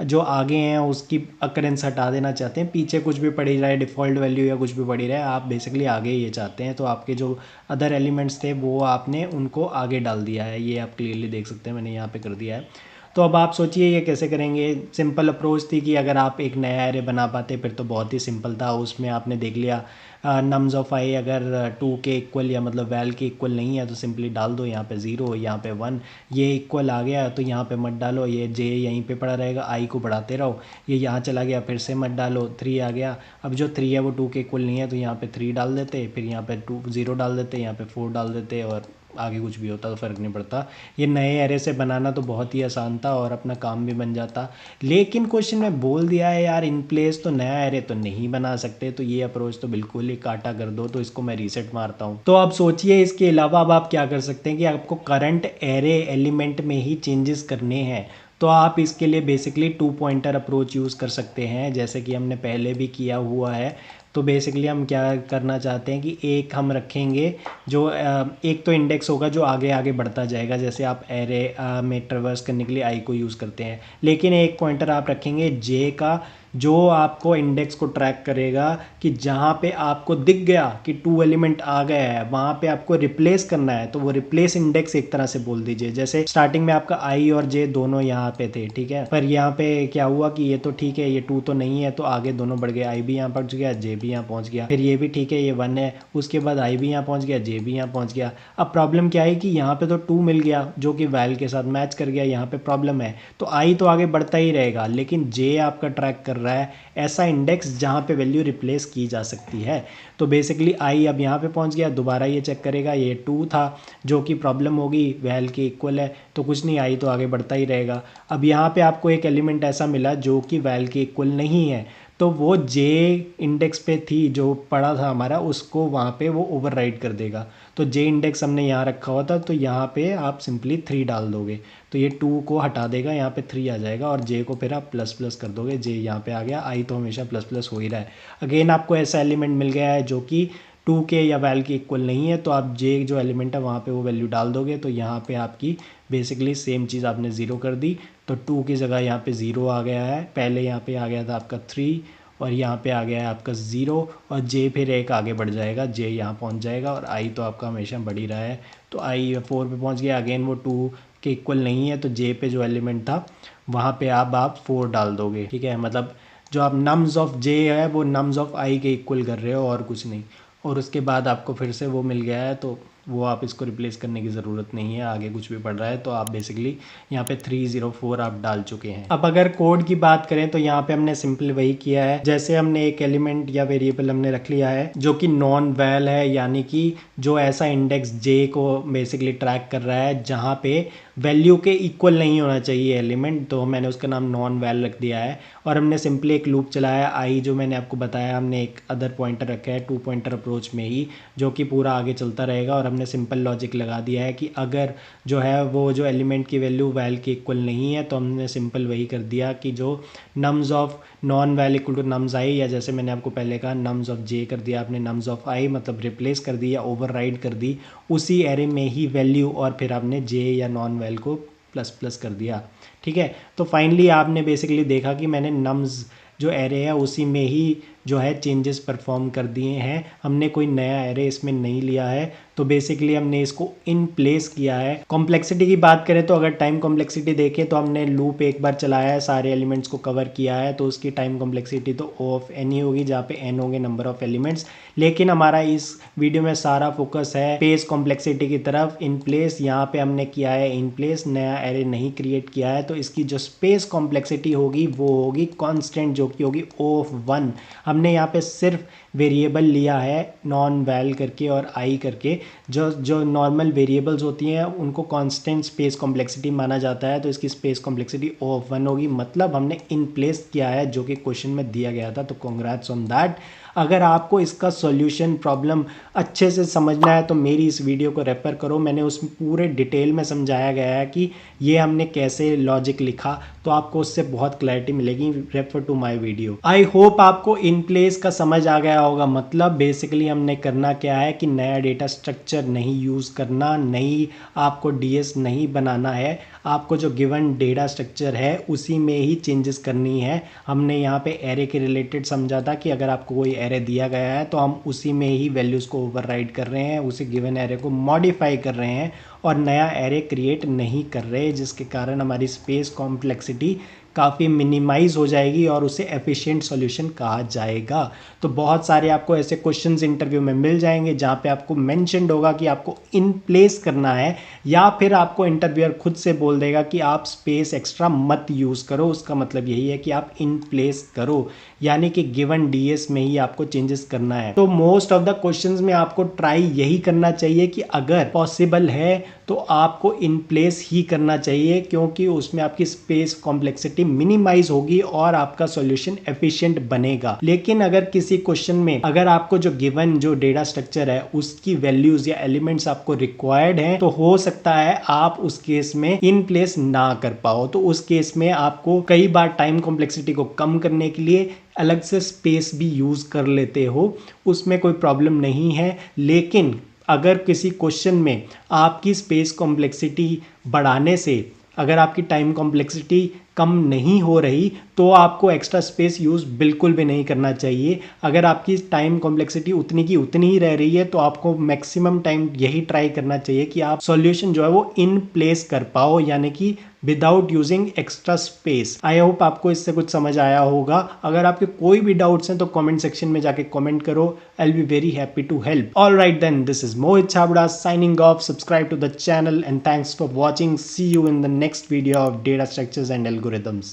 जो आगे हैं उसकी अकरेंस हटा देना चाहते हैं, पीछे कुछ भी पड़ी रहे डिफ़ॉल्ट वैल्यू या कुछ भी पड़ी रहे, आप बेसिकली आगे ये चाहते हैं। तो आपके जो अदर एलिमेंट्स थे वो आपने उनको आगे डाल दिया है, ये आप क्लियरली देख सकते हैं, मैंने यहाँ पे कर दिया है। तो अब आप सोचिए ये कैसे करेंगे। सिंपल अप्रोच थी कि अगर आप एक नया एरे बना पाते फिर तो बहुत ही सिंपल था। उसमें आपने देख लिया नम्स ऑफ आई अगर 2 के इक्वल या मतलब वैल के इक्वल नहीं है तो सिंपली डाल दो, यहाँ पे 0 यहाँ पे 1, ये इक्वल आ गया तो यहाँ पे मत डालो, ये जे यहीं पे पड़ा रहेगा, आई को बढ़ाते रहो, ये यहाँ चला गया फिर से मत डालो, 3 आ गया। अब जो 3 है वो 2 के इक्वल नहीं है तो यहाँ पे 3 डाल देते, फिर यहाँ पे 0 डाल देते, यहाँ पे 4 डाल देते, और आगे कुछ भी होता तो फ़र्क नहीं पड़ता। ये नए एरे से बनाना तो बहुत ही आसान था और अपना काम भी बन जाता। लेकिन क्वेश्चन में बोल दिया है यार इन प्लेस तो नया एरे तो नहीं बना सकते, तो ये अप्रोच तो बिल्कुल ही काटा कर दो। तो इसको मैं रीसेट मारता हूँ। तो अब सोचिए इसके अलावा अब आप क्या कर सकते हैं कि आपको करंट एरे एलिमेंट में ही चेंजेस करने हैं। तो आप इसके लिए बेसिकली 2 पॉइंटर अप्रोच यूज़ कर सकते हैं, जैसे कि हमने पहले भी किया हुआ है। तो बेसिकली हम क्या करना चाहते हैं कि एक हम रखेंगे जो एक तो इंडेक्स होगा जो आगे आगे बढ़ता जाएगा, जैसे आप एरे में ट्रैवर्स करने के लिए आई को यूज़ करते हैं, लेकिन एक पॉइंटर आप रखेंगे जे का जो आपको इंडेक्स को ट्रैक करेगा कि जहाँ पे आपको दिख गया कि 2 एलिमेंट आ गया है वहाँ पे आपको रिप्लेस करना है। तो वो रिप्लेस इंडेक्स एक तरह से बोल दीजिए, जैसे स्टार्टिंग में आपका आई और जे दोनों यहाँ पे थे, ठीक है, पर यहाँ पे क्या हुआ कि ये तो ठीक है ये 2 तो नहीं है, तो आगे दोनों बढ़ गए, आई भी यहाँ पहुँच गया, जे भी यहाँ पहुँच गया, फिर ये भी ठीक है ये 1 है, उसके बाद आई भी यहाँ पहुँच गया, जे भी यहाँ पहुँच गया। अब प्रॉब्लम क्या है कि यहाँ पे तो 2 मिल गया जो कि वैल के साथ मैच कर गया, यहाँ पे प्रॉब्लम है। तो आई तो आगे बढ़ता ही रहेगा, लेकिन जे आपका ट्रैक कर रहा है ऐसा इंडेक्स जहाँ पे वैल्यू रिप्लेस की जा सकती है। तो बेसिकली आई अब यहाँ पे पहुँच गया, दोबारा ये चेक करेगा, ये 2 था जो कि प्रॉब्लम होगी, वैल के इक्वल है, तो कुछ नहीं, आई तो आगे बढ़ता ही रहेगा। अब यहाँ पे आपको एक एलिमेंट ऐसा मिला जो कि वैल के इक्वल नहीं है, तो वो जे इंडेक्स पे थी जो पड़ा था हमारा, उसको वहाँ पे वो ओवरराइड कर देगा। तो जे इंडेक्स हमने यहाँ रखा हुआ था, तो यहाँ पे आप सिंपली 3 डाल दोगे, तो ये 2 को हटा देगा, यहाँ पे 3 आ जाएगा, और जे को फिर आप प्लस प्लस कर दोगे, जे यहाँ पे आ गया, आई तो हमेशा प्लस प्लस हो ही रहा है। अगेन आपको ऐसा एलिमेंट मिल गया है जो कि 2 के या वैल के इक्वल नहीं है, तो आप जे जो एलिमेंट है वहाँ पे वो वैल्यू डाल दोगे, तो यहाँ पे आपकी बेसिकली सेम चीज़ आपने 0 कर दी, तो 2 की जगह यहाँ पे 0 आ गया है, पहले यहाँ पे आ गया था आपका 3 और यहाँ पे आ गया है आपका 0, और जे फिर एक आगे बढ़ जाएगा, जे यहाँ पहुँच जाएगा, और आई तो आपका हमेशा बढ़ ही रहा है, तो आई 4 पे पहुँच गया। अगेन वो 2 के इक्वल नहीं है, तो जे पे जो एलिमेंट था वहाँ पे आप 4 डाल दोगे, ठीक है, मतलब जो आप नम्स ऑफ जे है वो नम्स ऑफ आई के इक्वल कर रहे हो और कुछ नहीं। और उसके बाद आपको फिर से वो मिल गया है, तो वो आप इसको रिप्लेस करने की ज़रूरत नहीं है, आगे कुछ भी पड़ रहा है, तो आप बेसिकली यहाँ पे 304 आप डाल चुके हैं। अब अगर कोड की बात करें तो यहाँ पे हमने सिंपल वही किया है, जैसे हमने एक एलिमेंट या वेरिएबल हमने रख लिया है जो कि नॉन वैल है, यानी कि जो ऐसा इंडेक्स जे को बेसिकली ट्रैक कर रहा है जहाँ पे वैल्यू के इक्वल नहीं होना चाहिए एलिमेंट, तो मैंने उसका नाम नॉन वैल रख दिया है। और हमने सिंपली एक लूप चलाया आई, जो मैंने आपको बताया, हमने एक अदर पॉइंटर रखा है 2 पॉइंटर अप्रोच में ही, जो कि पूरा आगे चलता रहेगा। और हमने सिंपल लॉजिक लगा दिया है कि अगर जो है वो जो एलिमेंट की वैल्यू वैल के इक्वल नहीं है, तो हमने सिंपल वही कर दिया कि जो norms of non well equal to norms आई, या जैसे मैंने आपको पहले कहा नम्स ऑफ जे कर दिया आपने नम्स ऑफ आई, मतलब रिप्लेस कर दी या ओवरराइड कर दी उसी एरे में ही वैल्यू, और फिर आपने जे या नॉन वैल को प्लस प्लस कर दिया। ठीक है, तो फाइनली आपने बेसिकली देखा कि मैंने नम्स जो एरे है उसी में ही जो है चेंजेस परफॉर्म कर दिए हैं, हमने कोई नया एरे इसमें नहीं लिया है। तो बेसिकली हमने इसको इन प्लेस किया है। कॉम्प्लेक्सिटी की बात करें तो अगर टाइम कॉम्प्लेक्सिटी देखें तो हमने लूप एक बार चलाया है, सारे एलिमेंट्स को कवर किया है, तो उसकी टाइम कॉम्प्लेक्सिटी तो O ऑफ एन ही होगी, जहाँ पे एन होंगे नंबर ऑफ एलिमेंट्स। लेकिन हमारा इस वीडियो में सारा फोकस है स्पेस कॉम्प्लेक्सिटी की तरफ। इन प्लेस यहाँ पे हमने किया है इन प्लेस, नया एरे नहीं क्रिएट किया है, तो इसकी जो स्पेस कॉम्प्लेक्सिटी होगी वो होगी कॉन्स्टेंट, जो कि होगी O ऑफ 1। हमने यहाँ पे सिर्फ वेरिएबल लिया है नॉन वैल करके और आई करके, जो जो नॉर्मल वेरिएबल्स होती हैं उनको कांस्टेंट स्पेस कॉम्प्लेक्सिटी माना जाता है, तो इसकी स्पेस कॉम्प्लेक्सिटी O ऑफ 1 होगी। मतलब हमने इन प्लेस किया है जो कि क्वेश्चन में दिया गया था, तो कॉन्ग्रेट्स ऑन दैट। अगर आपको इसका सॉल्यूशन प्रॉब्लम अच्छे से समझना है तो मेरी इस वीडियो को रेफर करो, मैंने उसमें पूरे डिटेल में समझाया गया है कि ये हमने कैसे लॉजिक लिखा, तो आपको उससे बहुत क्लैरिटी मिलेगी। Refer to my video. I hope आपको इन प्लेस का समझ आ गया होगा। मतलब बेसिकली हमने करना क्या है कि नया डेटा स्ट्रक्चर नहीं यूज़ करना, नई आपको डीएस नहीं बनाना है, आपको जो गिवन डेटा स्ट्रक्चर है उसी में ही चेंजेस करनी है। हमने यहाँ पे एरे के रिलेटेड समझा था कि अगर आपको कोई एरे दिया गया है तो हम उसी में ही वैल्यूज़ को ओवरराइड कर रहे हैं, उसी गिवन एरे को मॉडिफाई कर रहे हैं और नया एरे क्रिएट नहीं कर रहे, जिसके कारण हमारी स्पेस कॉम्प्लेक्सिटी काफ़ी मिनिमाइज हो जाएगी और उसे एफिशिएंट सॉल्यूशन कहा जाएगा। तो बहुत सारे आपको ऐसे क्वेश्चंस इंटरव्यू में मिल जाएंगे जहाँ पे आपको मेंशन्ड होगा कि आपको इन प्लेस करना है, या फिर आपको इंटरव्यूअर खुद से बोल देगा कि आप स्पेस एक्स्ट्रा मत यूज़ करो। उसका मतलब यही है कि आप इन प्लेस करो, यानी कि गिवन डीएस में ही आपको चेंजेस करना है। तो मोस्ट ऑफ द क्वेश्चंस में आपको ट्राई यही करना चाहिए कि अगर पॉसिबल है तो आपको इन प्लेस ही करना चाहिए, क्योंकि उसमें आपकी स्पेस कॉम्प्लेक्सिटी मिनिमाइज होगी और आपका सॉल्यूशन एफिशिएंट बनेगा। लेकिन अगर किसी क्वेश्चन में अगर आपको जो गिवन जो डेटा स्ट्रक्चर है उसकी वैल्यूज या एलिमेंट्स आपको रिक्वायर्ड हैं, तो हो सकता है आप उस केस में इन प्लेस ना कर पाओ। तो उस केस में आपको कई बार टाइम कॉम्प्लेक्सिटी को कम करने के लिए अलग से स्पेस भी यूज कर लेते हो, उसमें कोई प्रॉब्लम नहीं है। लेकिन अगर किसी क्वेश्चन में आपकी स्पेस कॉम्प्लेक्सिटी बढ़ाने से अगर आपकी टाइम कॉम्प्लेक्सिटी कम नहीं हो रही, तो आपको एक्स्ट्रा स्पेस यूज़ बिल्कुल भी नहीं करना चाहिए। अगर आपकी टाइम कॉम्प्लेक्सिटी उतनी की उतनी ही रह रही है, तो आपको मैक्सिमम टाइम यही ट्राई करना चाहिए कि आप सॉल्यूशन जो है वो इन प्लेस कर पाओ, यानी कि विदाउट यूजिंग एक्स्ट्रा स्पेस। आई होप आपको इससे कुछ समझ आया होगा। अगर आपके कोई भी डाउट्स हैं तो कमेंट सेक्शन में जाके कमेंट करो, I will be very happy to help. All right then, this is Mohit Chhabra signing off. Subscribe to the channel and thanks for watching. See you in the next video of data structures and algorithms.